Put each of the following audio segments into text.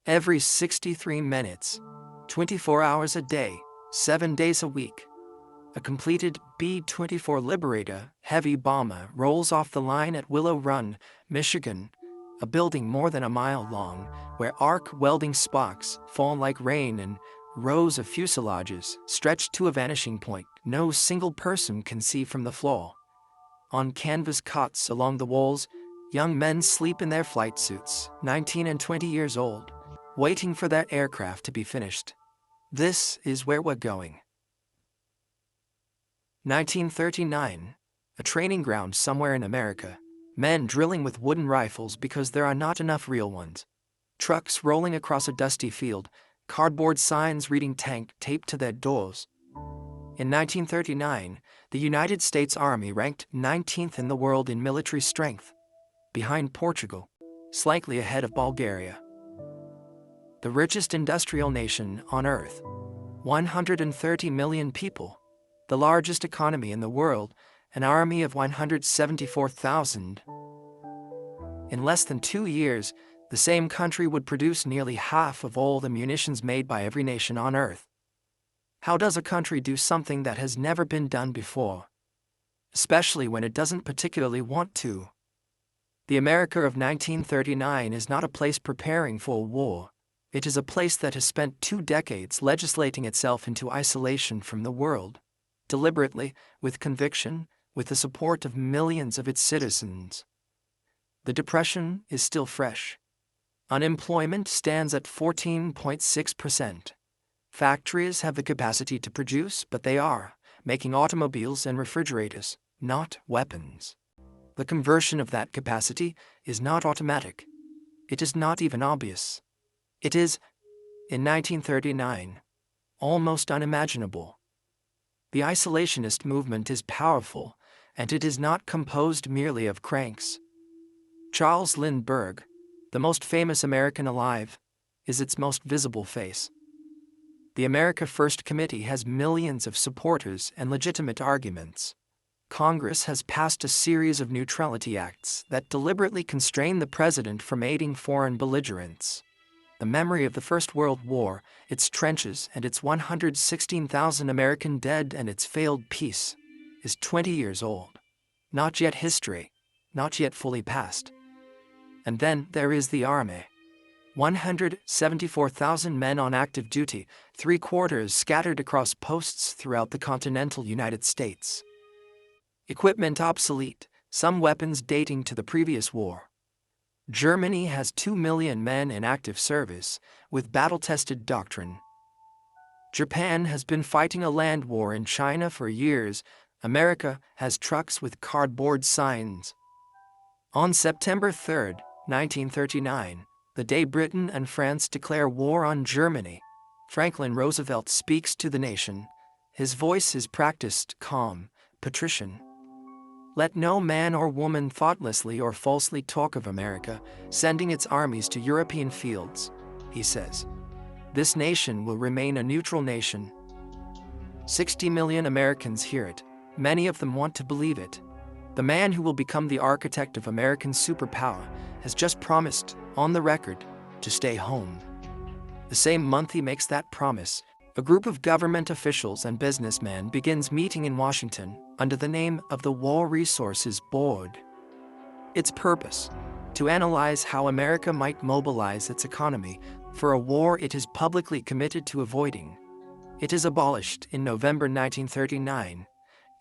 every 63 minutes, 24 hours a day, 7 days a week. A completed B-24 Liberator heavy bomber rolls off the line at Willow Run, Michigan, a building more than a mile long, where arc welding sparks fall like rain and rows of fuselages stretched to a vanishing point no single person can see from the floor. On canvas cots along the walls, young men sleep in their flight suits, 19 and 20 years old, waiting for that aircraft to be finished. This is where we're going. 1939, a training ground somewhere in America. Men drilling with wooden rifles because there are not enough real ones. Trucks rolling across a dusty field, cardboard signs reading tank taped to their doors. In 1939, the United States Army ranked 19th in the world in military strength, behind Portugal, slightly ahead of Bulgaria. The richest industrial nation on Earth, 130 million people, the largest economy in the world, an army of 174,000. In less than 2 years, the same country would produce nearly half of all the munitions made by every nation on Earth. How does a country do something that has never been done before? Especially when it doesn't particularly want to. The America of 1939 is not a place preparing for a war. It is a place that has spent 2 decades legislating itself into isolation from the world, deliberately, with conviction, with the support of millions of its citizens. The Depression is still fresh. Unemployment stands at 14.6%. Factories have the capacity to produce, but they are making automobiles and refrigerators, not weapons. The conversion of that capacity is not automatic. It is not even obvious. It is, in 1939, almost unimaginable. The isolationist movement is powerful, and it is not composed merely of cranks. Charles Lindbergh, the most famous American alive, is its most visible face. The America First Committee has millions of supporters and legitimate arguments. Congress has passed a series of neutrality acts that deliberately constrain the president from aiding foreign belligerents. The memory of the First World War, its trenches and its 116,000 American dead and its failed peace, is 20 years old. Not yet history, not yet fully past. And then there is the Army. 174,000 men on active duty, 3/4 scattered across posts throughout the continental United States. Equipment obsolete, some weapons dating to the previous war. Germany has 2 million men in active service, with battle-tested doctrine. Japan has been fighting a land war in China for years. America has trucks with cardboard signs. On September 3, 1939, the day Britain and France declare war on Germany, Franklin Roosevelt speaks to the nation. His voice is practiced, calm, patrician. Let no man or woman thoughtlessly or falsely talk of America sending its armies to European fields, he says. This nation will remain a neutral nation. 60 million Americans hear it. Many of them want to believe it. The man who will become the architect of American superpower has just promised, on the record, to stay home. The same month he makes that promise, a group of government officials and businessmen begins meeting in Washington under the name of the War Resources Board. Its purpose: to analyze how America might mobilize its economy for a war it is publicly committed to avoiding. It is abolished in November 1939.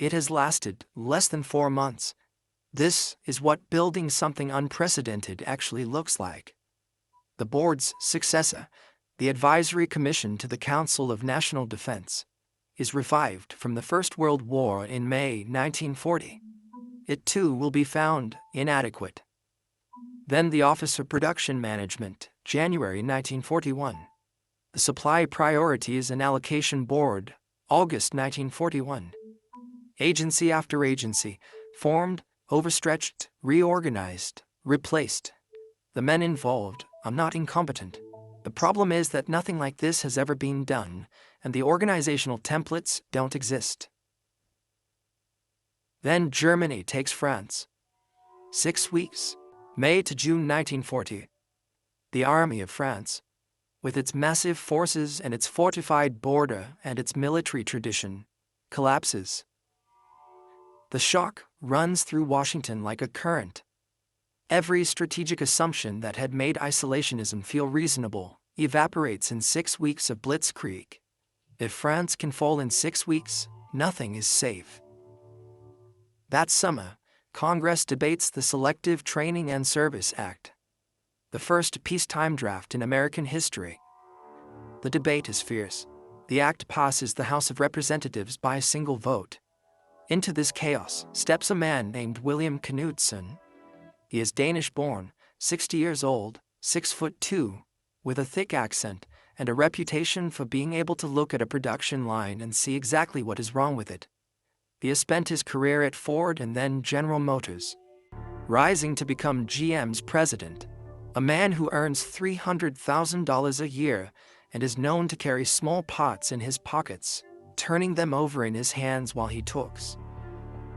It has lasted less than 4 months. This is what building something unprecedented actually looks like. The board's successor, the Advisory Commission to the Council of National Defense, is revived from the First World War in May 1940. It too will be found inadequate. Then the Office of Production Management, January 1941. The Supply Priorities and Allocation Board, August 1941. Agency after agency, formed, overstretched, reorganized, replaced. The men involved are not incompetent. The problem is that nothing like this has ever been done, and the organizational templates don't exist. Then Germany takes France. 6 weeks, May to June 1940. The Army of France, with its massive forces and its fortified border and its military tradition, collapses. The shock runs through Washington like a current. Every strategic assumption that had made isolationism feel reasonable evaporates in 6 weeks of blitzkrieg. If France can fall in 6 weeks, nothing is safe. That summer, Congress debates the Selective Training and Service Act, the first peacetime draft in American history. The debate is fierce. The act passes the House of Representatives by a single vote. Into this chaos steps a man named William Knudsen. He is Danish-born, 60 years old, 6'2", with a thick accent and a reputation for being able to look at a production line and see exactly what is wrong with it. He has spent his career at Ford and then General Motors, rising to become GM's president, a man who earns $300,000 a year and is known to carry small pots in his pockets, turning them over in his hands while he talks.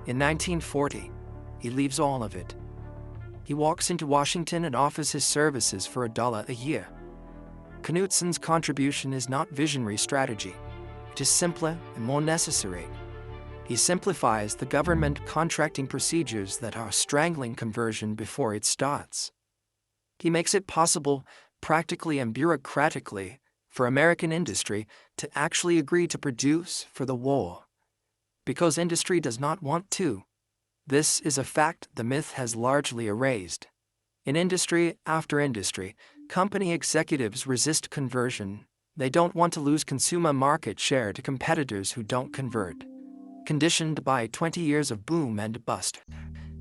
In 1940, he leaves all of it. He walks into Washington and offers his services for $1 a year. Knudsen's contribution is not visionary strategy. It is simpler and more necessary. He simplifies the government contracting procedures that are strangling conversion before it starts. He makes it possible, practically and bureaucratically, for American industry to actually agree to produce for the war. Because industry does not want to. This is a fact the myth has largely erased. In industry after industry, company executives resist conversion. They don't want to lose consumer market share to competitors who don't convert. Conditioned by 20 years of boom and bust,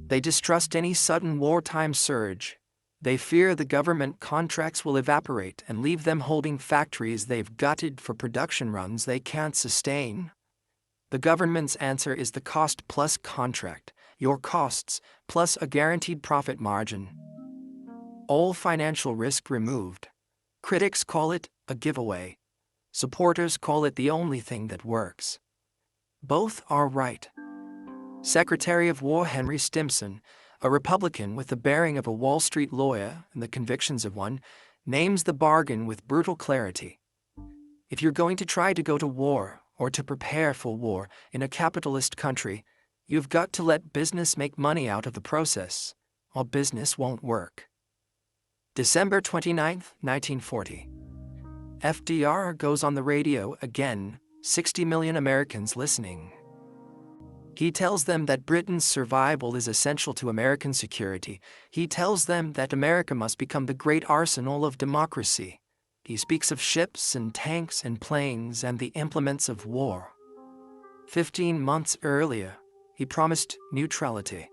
they distrust any sudden wartime surge. They fear the government contracts will evaporate and leave them holding factories they've gutted for production runs they can't sustain. The government's answer is the cost plus contract, your costs plus a guaranteed profit margin. All financial risk removed. Critics call it a giveaway. Supporters call it the only thing that works. Both are right. Secretary of War Henry Stimson, a Republican with the bearing of a Wall Street lawyer and the convictions of one, names the bargain with brutal clarity. If you're going to try to go to war or to prepare for war in a capitalist country, you've got to let business make money out of the process, or business won't work. December 29, 1940. FDR goes on the radio again, 60 million Americans listening. He tells them that Britain's survival is essential to American security. He tells them that America must become the great arsenal of democracy. He speaks of ships and tanks and planes and the implements of war. 15 months earlier, he promised neutrality.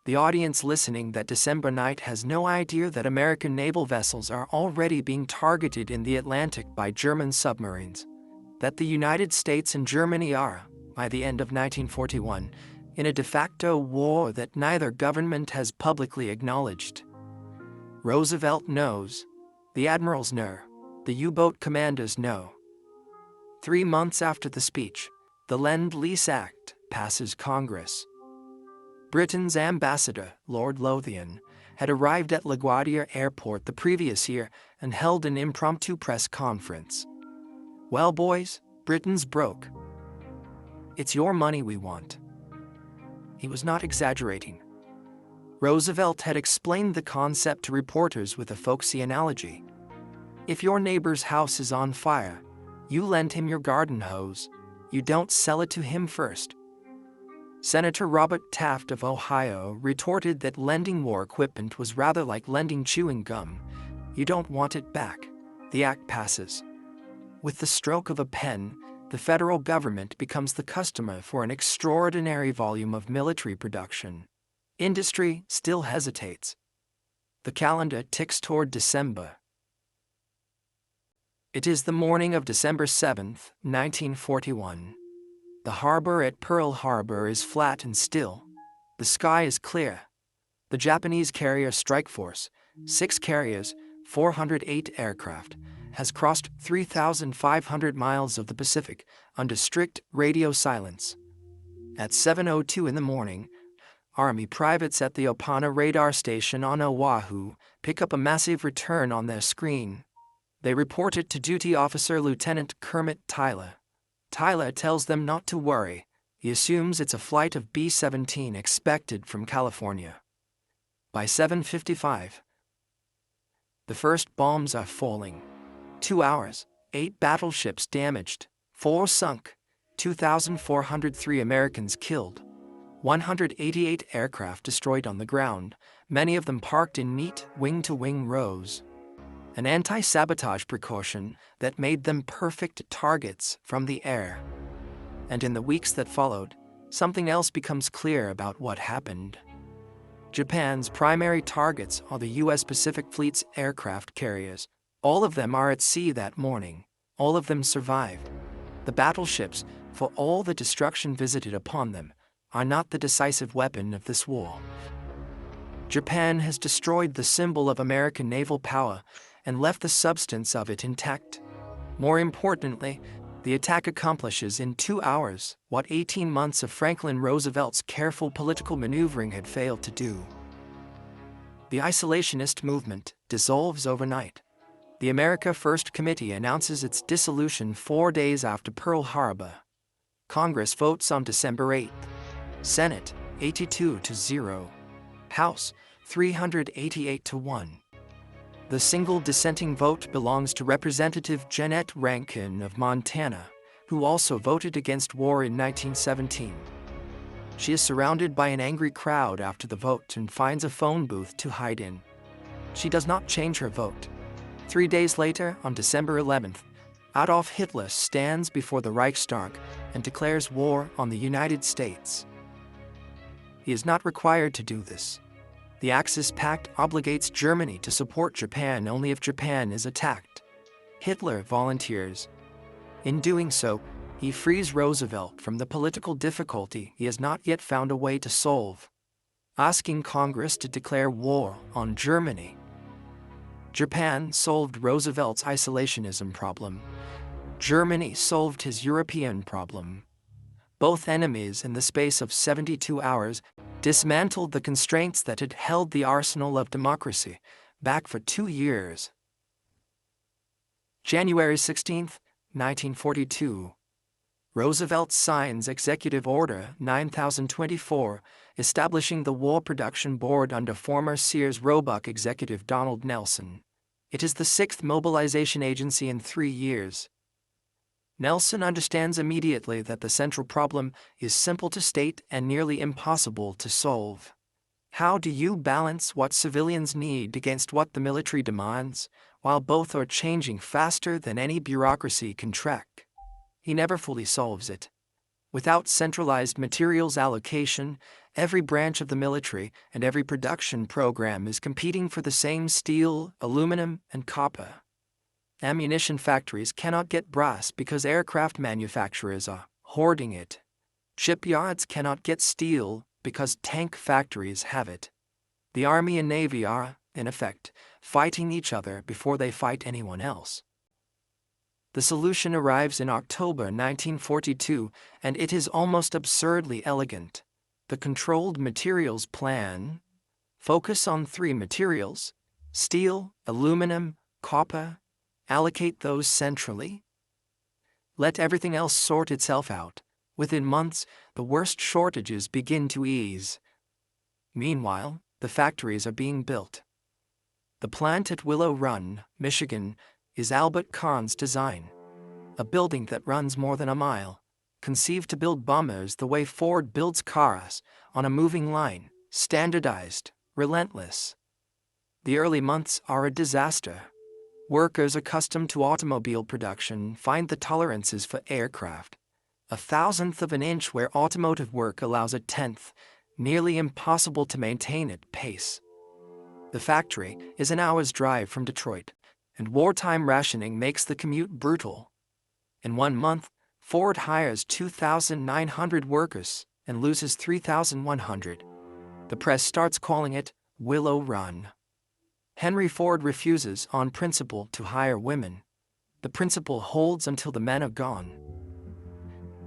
The audience listening that December night has no idea that American naval vessels are already being targeted in the Atlantic by German submarines, that the United States and Germany are, by the end of 1941, in a de facto war that neither government has publicly acknowledged. Roosevelt knows. The admirals know. The U-boat commanders know. 3 months after the speech, the Lend-Lease Act passes Congress. Britain's ambassador, Lord Lothian, had arrived at LaGuardia Airport the previous year and held an impromptu press conference. Well, boys, Britain's broke. It's your money we want. He was not exaggerating. Roosevelt had explained the concept to reporters with a folksy analogy. If your neighbor's house is on fire, you lend him your garden hose. You don't sell it to him first. Senator Robert Taft of Ohio retorted that lending war equipment was rather like lending chewing gum. You don't want it back. The act passes. With the stroke of a pen, the federal government becomes the customer for an extraordinary volume of military production. Industry still hesitates. The calendar ticks toward December. It is the morning of December 7th, 1941. The harbor at Pearl Harbor is flat and still. The sky is clear. The Japanese carrier strike force, 6 carriers, 408 aircraft, has crossed 3,500 miles of the Pacific under strict radio silence. At 7:02 in the morning, Army privates at the Opana radar station on Oahu pick up a massive return on their screen. They report it to duty officer Lieutenant Kermit Tyler. Tyler tells them not to worry. He assumes it's a flight of B-17 expected from California. By 7:55, the first bombs are falling. 2 hours, 8 battleships damaged, 4 sunk, 2,403 Americans killed, 188 aircraft destroyed on the ground, many of them parked in neat wing-to-wing rows. An anti-sabotage precaution that made them perfect targets from the air. And in the weeks that followed, something else becomes clear about what happened. Japan's primary targets are the U.S. Pacific Fleet's aircraft carriers. All of them are at sea that morning. All of them survived. The battleships, for all the destruction visited upon them, are not the decisive weapon of this war. Japan has destroyed the symbol of American naval power and left the substance of it intact. More importantly, the attack accomplishes in 2 hours what 18 months of Franklin Roosevelt's careful political maneuvering had failed to do. The isolationist movement dissolves overnight. The America First Committee announces its dissolution 4 days after Pearl Harbor. Congress votes on December 8th. Senate, 82-0. House, 388-1. The single dissenting vote belongs to Representative Jeannette Rankin of Montana, who also voted against war in 1917. She is surrounded by an angry crowd after the vote and finds a phone booth to hide in. She does not change her vote. 3 days later, on December 11th, Adolf Hitler stands before the Reichstag and declares war on the United States. He is not required to do this. The Axis Pact obligates Germany to support Japan only if Japan is attacked. Hitler volunteers. In doing so, he frees Roosevelt from the political difficulty he has not yet found a way to solve, asking Congress to declare war on Germany. Japan solved Roosevelt's isolationism problem. Germany solved his European problem. Both enemies, in the space of 72 hours, dismantled the constraints that had held the arsenal of democracy back for 2 years. January 16, 1942. Roosevelt signs Executive Order 9024, establishing the War Production Board under former Sears Roebuck executive Donald Nelson. It is the 6th mobilization agency in 3 years. Nelson understands immediately that the central problem is simple to state and nearly impossible to solve. How do you balance what civilians need against what the military demands, while both are changing faster than any bureaucracy can track? He never fully solves it. Without centralized materials allocation, every branch of the military and every production program is competing for the same steel, aluminum, and copper. Ammunition factories cannot get brass because aircraft manufacturers are hoarding it. Shipyards cannot get steel because tank factories have it. The Army and Navy are, in effect, fighting each other before they fight anyone else. The solution arrives in October 1942, and it is almost absurdly elegant. The Controlled Materials Plan. Focus on 3 materials: steel, aluminum, copper. Allocate those centrally. Let everything else sort itself out. Within months, the worst shortages begin to ease. Meanwhile, the factories are being built. The plant at Willow Run, Michigan, is Albert Kahn's design. A building that runs more than a mile, conceived to build bombers the way Ford builds cars, on a moving line, standardized, relentless. The early months are a disaster. Workers accustomed to automobile production find the tolerances for aircraft 1/1000th of an inch where automotive work allows 1/10, nearly impossible to maintain at pace. The factory is an hour's drive from Detroit, and wartime rationing makes the commute brutal. In 1 month, Ford hires 2,900 workers and loses 3,100. The press starts calling it Willow Run. Henry Ford refuses on principle to hire women. The principle holds until the men are gone.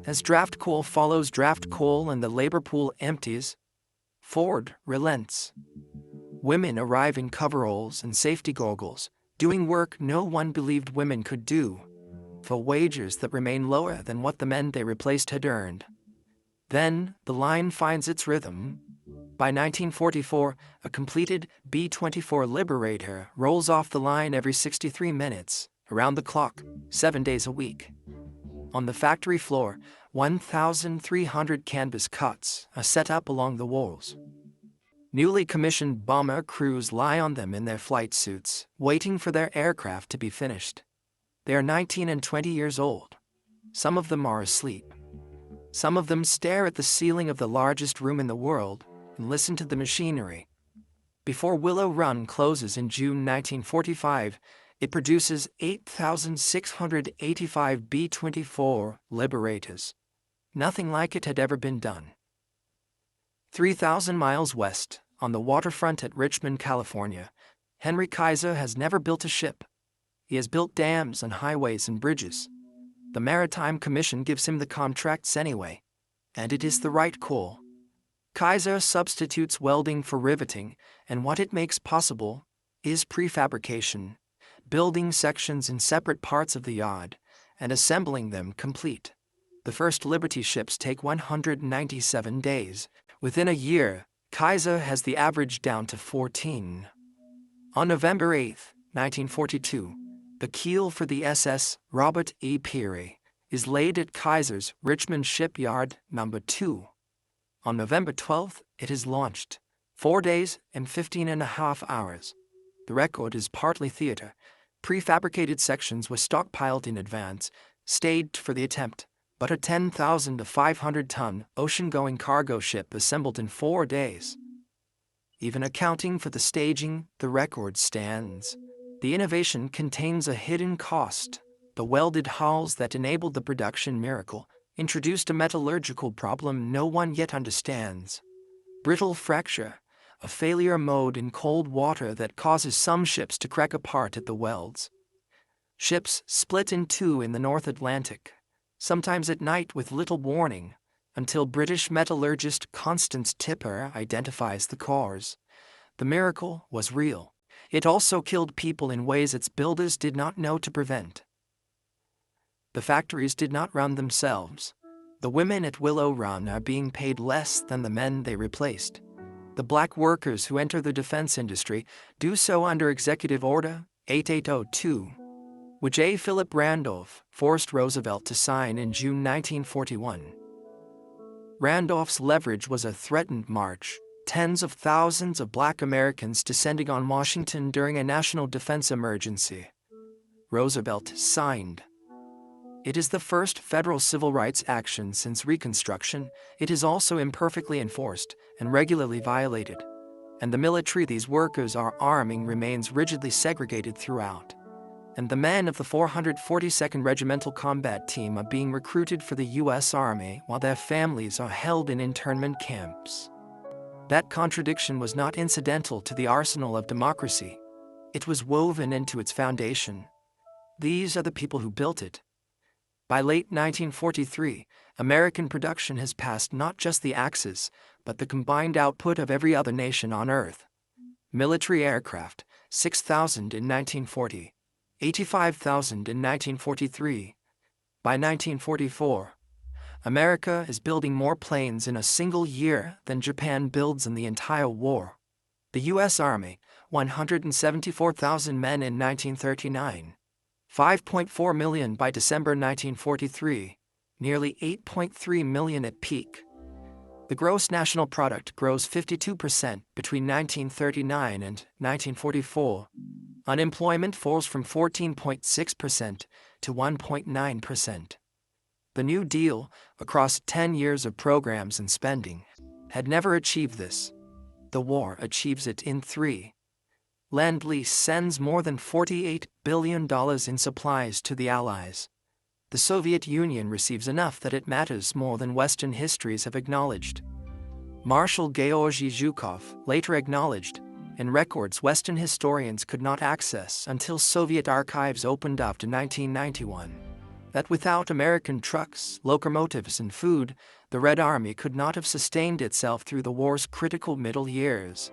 As draft coal follows draft coal and the labor pool empties, Ford relents. Women arrive in coveralls and safety goggles, doing work no one believed women could do, for wages that remain lower than what the men they replaced had earned. Then, the line finds its rhythm. By 1944, a completed B-24 Liberator rolls off the line every 63 minutes, around the clock, 7 days a week. On the factory floor, 1,300 canvas cots are set up along the walls. Newly commissioned bomber crews lie on them in their flight suits, waiting for their aircraft to be finished. They are 19 and 20 years old. Some of them are asleep. Some of them stare at the ceiling of the largest room in the world and listen to the machinery. Before Willow Run closes in June 1945, it produces 8,685 B-24 Liberators. Nothing like it had ever been done. 3,000 miles west, on the waterfront at Richmond, California, Henry Kaiser has never built a ship. He has built dams and highways and bridges. The Maritime Commission gives him the contracts anyway, and it is the right call. Kaiser substitutes welding for riveting, and what it makes possible is prefabrication, building sections in separate parts of the yard, and assembling them complete. The first Liberty ships take 197 days. Within a year, Kaiser has the average down to 14. On November 8, 1942, the keel for the SS Robert E. Peary is laid at Kaiser's Richmond Shipyard No. 2. On November 12th, it is launched. 4 days and 15.5 hours. The record is partly theater. Prefabricated sections were stockpiled in advance, staged for the attempt, but a 10,000 to 500-ton ocean-going cargo ship assembled in 4 days. Even accounting for the staging, the record stands. The innovation contains a hidden cost. The welded hulls that enabled the production miracle introduced a metallurgical problem no one yet understands. Brittle fracture, a failure mode in cold water that causes some ships to crack apart at the welds. Ships split in two in the North Atlantic, sometimes at night with little warning, until British metallurgist Constance Tipper identifies the cause. The miracle was real. It also killed people in ways its builders did not know to prevent. The factories did not run themselves. The women at Willow Run are being paid less than the men they replaced. The black workers who enter the defense industry do so under Executive Order 8802, which A. Philip Randolph forced Roosevelt to sign in June 1941. Randolph's leverage was a threatened march, tens of thousands of black Americans descending on Washington during a national defense emergency. Roosevelt signed. It is the first federal civil rights action since Reconstruction. It is also imperfectly enforced and regularly violated. And the military these workers are arming remains rigidly segregated throughout. And the men of the 442nd Regimental Combat Team are being recruited for the U.S. Army while their families are held in internment camps. That contradiction was not incidental to the arsenal of democracy. It was woven into its foundation. These are the people who built it. By late 1943, American production has passed not just the Axis, but the combined output of every other nation on Earth. Military aircraft, 6,000 in 1940, 85,000 in 1943. By 1944, America is building more planes in a single year than Japan builds in the entire war. The U.S. Army, 174,000 men in 1939. 5.4 million by December 1943, nearly 8.3 million at peak. The gross national product grows 52% between 1939 and 1944. Unemployment falls from 14.6% to 1.9%. The New Deal, across 10 years of programs and spending, had never achieved this. The war achieves it in 3. Lend-Lease sends more than $48 billion in supplies to the Allies. The Soviet Union receives enough that it matters more than Western histories have acknowledged. Marshal Georgy Zhukov later acknowledged, in records Western historians could not access until Soviet archives opened up to 1991, that without American trucks, locomotives, and food, the Red Army could not have sustained itself through the war's critical middle years.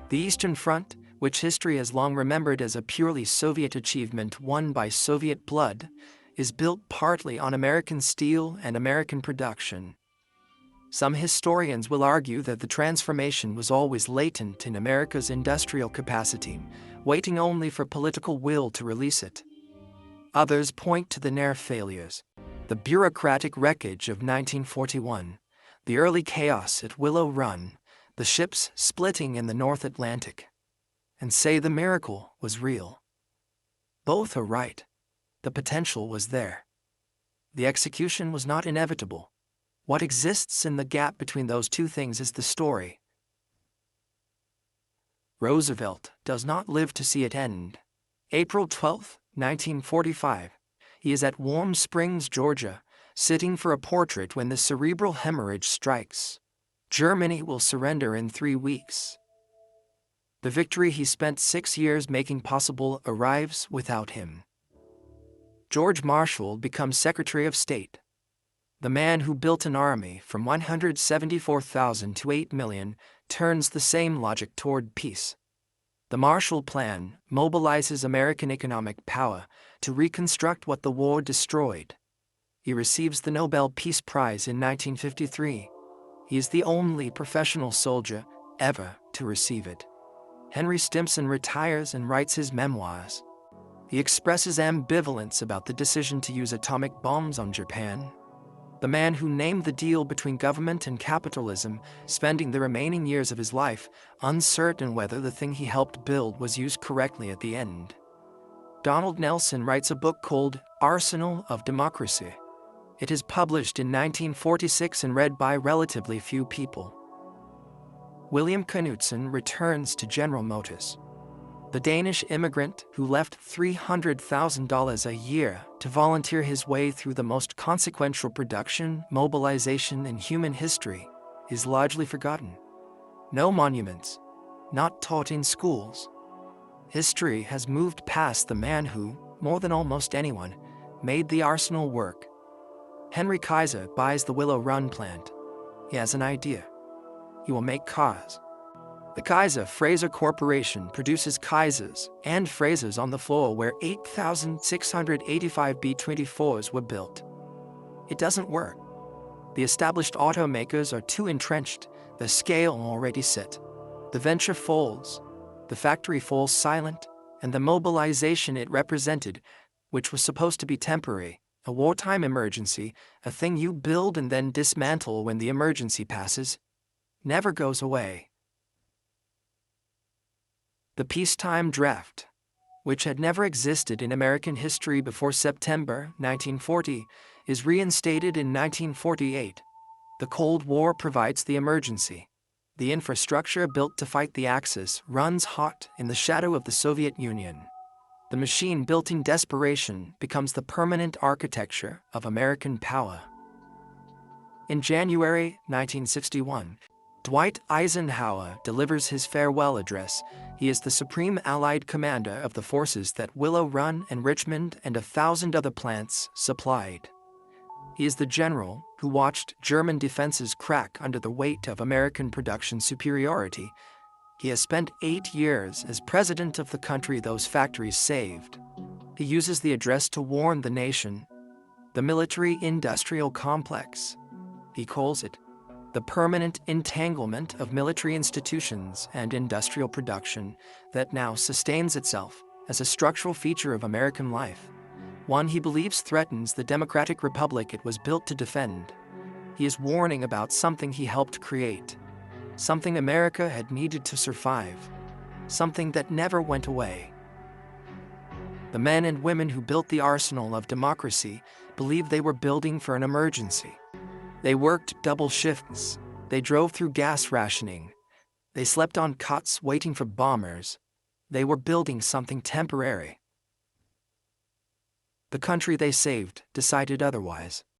The Eastern Front, which history has long remembered as a purely Soviet achievement won by Soviet blood, is built partly on American steel and American production. Some historians will argue that the transformation was always latent in America's industrial capacity, waiting only for political will to release it. Others point to the near failures, the bureaucratic wreckage of 1941, the early chaos at Willow Run, the ships splitting in the North Atlantic, and say the miracle was real. Both are right. The potential was there. The execution was not inevitable. What exists in the gap between those two things is the story. Roosevelt does not live to see it end. April 12, 1945. He is at Warm Springs, Georgia, sitting for a portrait when the cerebral hemorrhage strikes. Germany will surrender in 3 weeks. The victory he spent 6 years making possible arrives without him. George Marshall becomes Secretary of State. The man who built an army from 174,000 to 8 million turns the same logic toward peace. The Marshall Plan mobilizes American economic power to reconstruct what the war destroyed. He receives the Nobel Peace Prize in 1953. He is the only professional soldier ever to receive it. Henry Stimson retires and writes his memoirs. He expresses ambivalence about the decision to use atomic bombs on Japan. The man who named the deal between government and capitalism, spending the remaining years of his life uncertain whether the thing he helped build was used correctly at the end. Donald Nelson writes a book called Arsenal of Democracy. It is published in 1946 and read by relatively few people. William Knudsen returns to General Motors. The Danish immigrant who left $300,000 a year to volunteer his way through the most consequential production, mobilization in human history is largely forgotten. No monuments, not taught in schools. History has moved past the man who, more than almost anyone, made the arsenal work. Henry Kaiser buys the Willow Run plant. He has an idea. He will make cars. The Kaiser Fraser Corporation produces Kaisers and Frasers on the floor where 8,685 B-24s were built. It doesn't work. The established automakers are too entrenched, the scale already set. The venture falls, the factory falls silent, and the mobilization it represented, which was supposed to be temporary, a wartime emergency, a thing you build and then dismantle when the emergency passes, never goes away. The peacetime draft, which had never existed in American history before September 1940, is reinstated in 1948. The Cold War provides the emergency. The infrastructure built to fight the Axis runs hot in the shadow of the Soviet Union. The machine built in desperation becomes the permanent architecture of American power. In January 1961, Dwight Eisenhower delivers his farewell address. He is the supreme Allied commander of the forces that Willow Run and Richmond and 1,000 other plants supplied. He is the general who watched German defenses crack under the weight of American production superiority. He has spent 8 years as president of the country those factories saved. He uses the address to warn the nation. The military-industrial complex. He calls it the permanent entanglement of military institutions and industrial production that now sustains itself as a structural feature of American life, one he believes threatens the democratic republic it was built to defend. He is warning about something he helped create, something America had needed to survive, something that never went away. The men and women who built the arsenal of democracy believed they were building for an emergency. They worked double shifts. They drove through gas rationing. They slept on cots waiting for bombers. They were building something temporary. The country they saved decided otherwise.